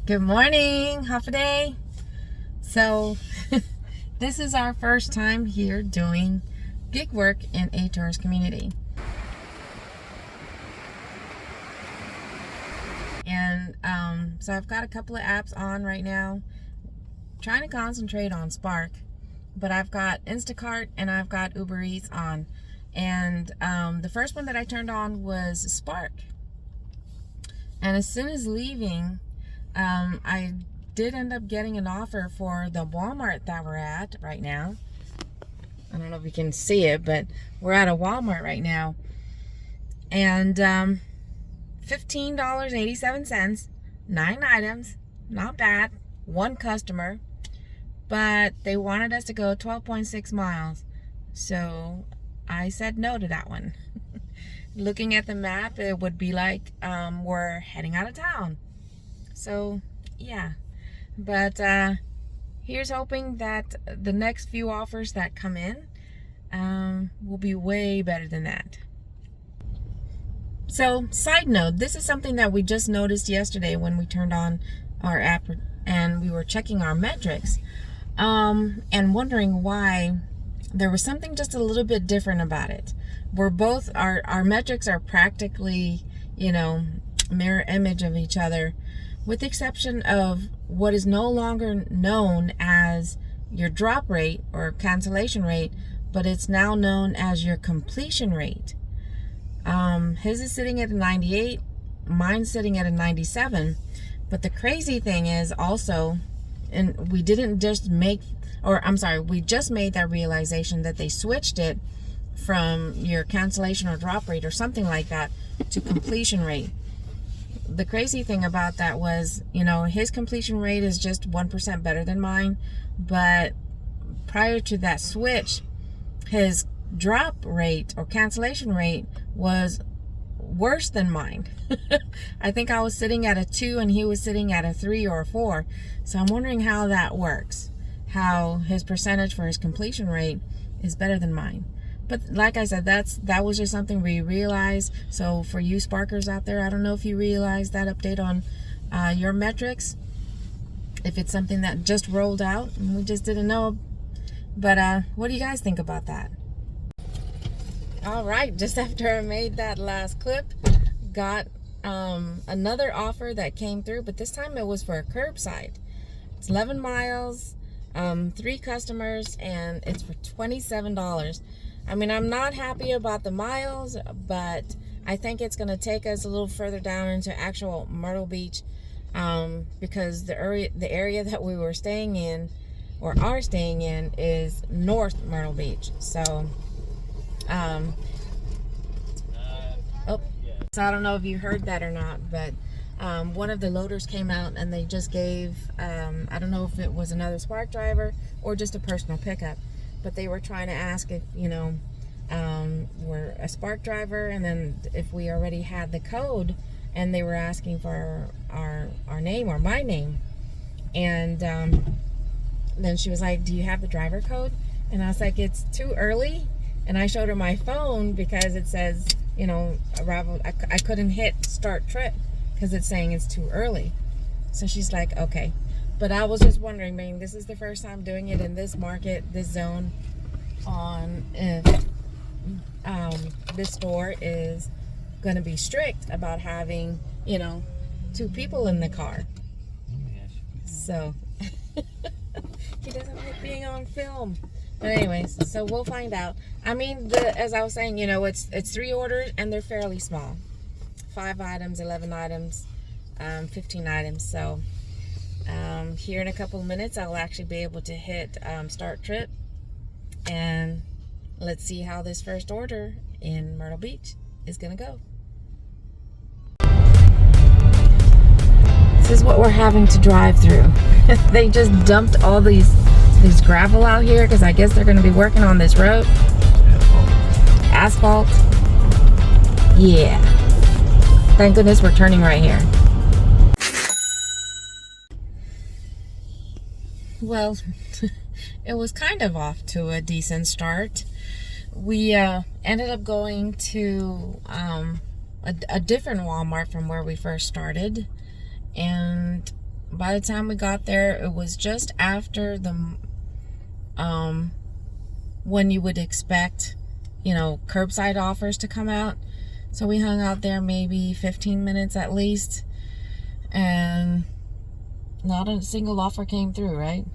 Good morning, half a day. So this is our first time here doing gig work in a tourist community. And so I've got a couple of apps on right now, trying to concentrate on Spark, but I've got Instacart and I've got UberEATS on. And the first one that I turned on was Spark. And as soon as leaving, I did end up getting an offer for the Walmart that we're at right now. I don't know if you can see it, but we're at a Walmart right now. And $15.87, 9 items, not bad, one customer, but they wanted us to go 12.6 miles. So I said no to that one. Looking at the map, it would be like we're heading out of town. So yeah, but here's hoping that the next few offers that come in will be way better than that. So side note, this is something that we just noticed yesterday when we turned on our app and we were checking our metrics and wondering why there was something just a little bit different about it. We're both, our metrics are practically, mirror image of each other, with the exception of what is no longer known as your drop rate or cancellation rate, but it's now known as your completion rate. His is sitting at a 98, mine's sitting at a 97. But the crazy thing is also, and we just made that realization that they switched it from your cancellation or drop rate or something like that to completion rate. The crazy thing about that was, his completion rate is just 1% better than mine, but prior to that switch, his drop rate or cancellation rate was worse than mine. I think I was sitting at a 2 and he was sitting at a 3 or a 4. So I'm wondering how that works, how his percentage for his completion rate is better than mine. But like I said, that was just something we realized. So for you Sparkers out there, I don't know if you realized that update on your metrics, if it's something that just rolled out and we just didn't know. But what do you guys think about that? All right, just after I made that last clip, got another offer that came through, but this time it was for a curbside. It's 11 miles, 3 customers, and it's for $27. I mean, I'm not happy about the miles, but I think it's going to take us a little further down into actual Myrtle Beach, because the area that we were staying in, or are staying in, is North Myrtle Beach. So, so I don't know if you heard that or not, but one of the loaders came out and they just gave, I don't know if it was another Spark driver or just a personal pickup, but they were trying to ask if, we're a Spark driver, and then if we already had the code, and they were asking for our name or my name. And then she was like, do you have the driver code? And I was like, it's too early. And I showed her my phone because it says, arrival. I couldn't hit start trip because it's saying it's too early. So she's like, okay. But I was just wondering, this is the first time doing it in this market, this zone, on if this store is going to be strict about having, 2 people in the car. So he doesn't like being on film. But anyways, so we'll find out. I mean, as I was saying, it's 3 orders and they're fairly small. 5 items, 11 items, 15 items. So here in a couple of minutes, I'll actually be able to hit start trip. And let's see how this first order in Myrtle Beach is going to go. This is what we're having to drive through. They just dumped all these gravel out here because I guess they're going to be working on this road. Asphalt. Yeah. Thank goodness we're turning right here. Well, it was kind of off to a decent start. We ended up going to a different Walmart from where we first started, and by the time we got there, it was just after the when you would expect, you know, curbside offers to come out. So we hung out there maybe 15 minutes at least, and not a single offer came through, right?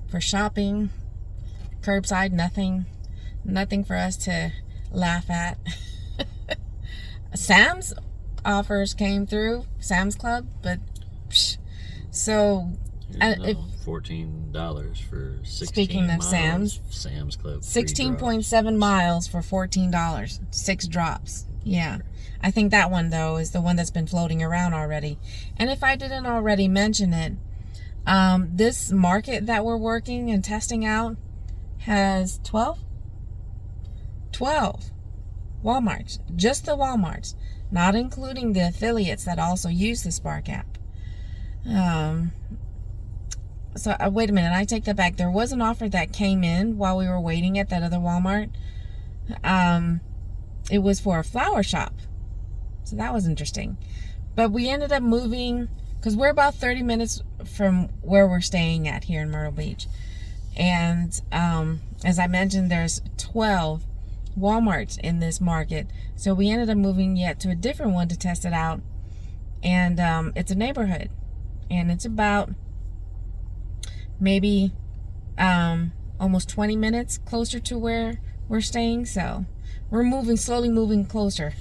For shopping, curbside, nothing for us to laugh at. Sam's offers came through, Sam's Club, but so if $14 for 16 speaking of miles, Sam's Club, 16.7 miles for $14, 6 drops. Yeah, I think that one though is the one that's been floating around already. And if I didn't already mention it, this market that we're working and testing out has 12 Walmarts, just the Walmarts, not including the affiliates that also use the Spark app. So wait a minute, I take that back. There was an offer that came in while we were waiting at that other Walmart. It was for a flower shop, so that was interesting. But we ended up moving because we're about 30 minutes from where we're staying at here in Myrtle Beach. And as I mentioned, there's 12 Walmarts in this market. So we ended up moving yet to a different one to test it out. And it's a neighborhood. And it's about maybe almost 20 minutes closer to where we're staying. So we're slowly moving closer.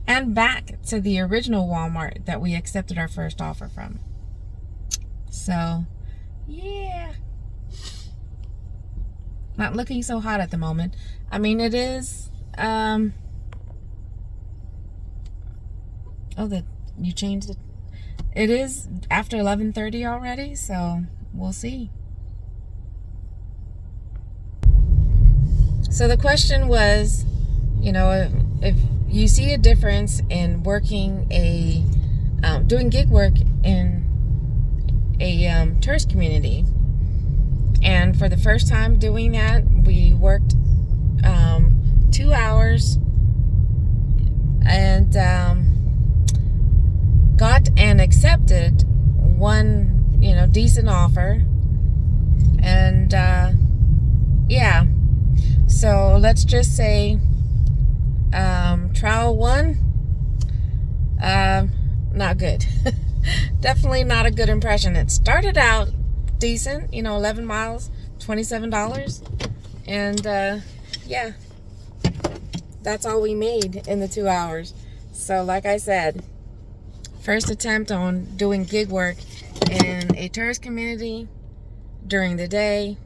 And back to the original Walmart that we accepted our first offer from. So, yeah. Not looking so hot at the moment. I mean, it is, you changed it. It is after 11:30 already, so we'll see. So the question was, you know, if you see a difference in working doing gig work in a tourist community. And for the first time doing that, we worked 2 hours and got and accepted one, you know, decent offer. And yeah, so let's just say trial 1, not good. Definitely not a good impression. It started out decent, you know, 11 miles, $27, and yeah, that's all we made in the 2 hours. So like I said, first attempt on doing gig work in a tourist community during the day,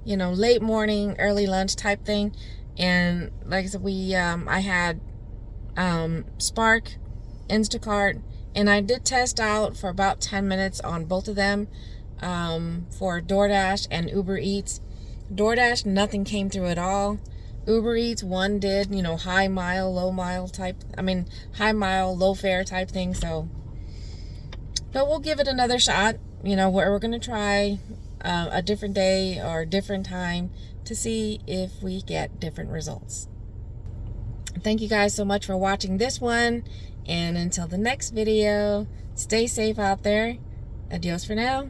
you know, late morning, early lunch type thing. And like I said, I had Spark, Instacart, and I did test out for about 10 minutes on both of them, for DoorDash and UberEATS. DoorDash, nothing came through at all. UberEATS, one did, you know, high mile, low fare type thing. So, but we'll give it another shot. You know, we're going to try a different day or a different time to see if we get different results. Thank you guys so much for watching this one. And until the next video, stay safe out there. Adios for now.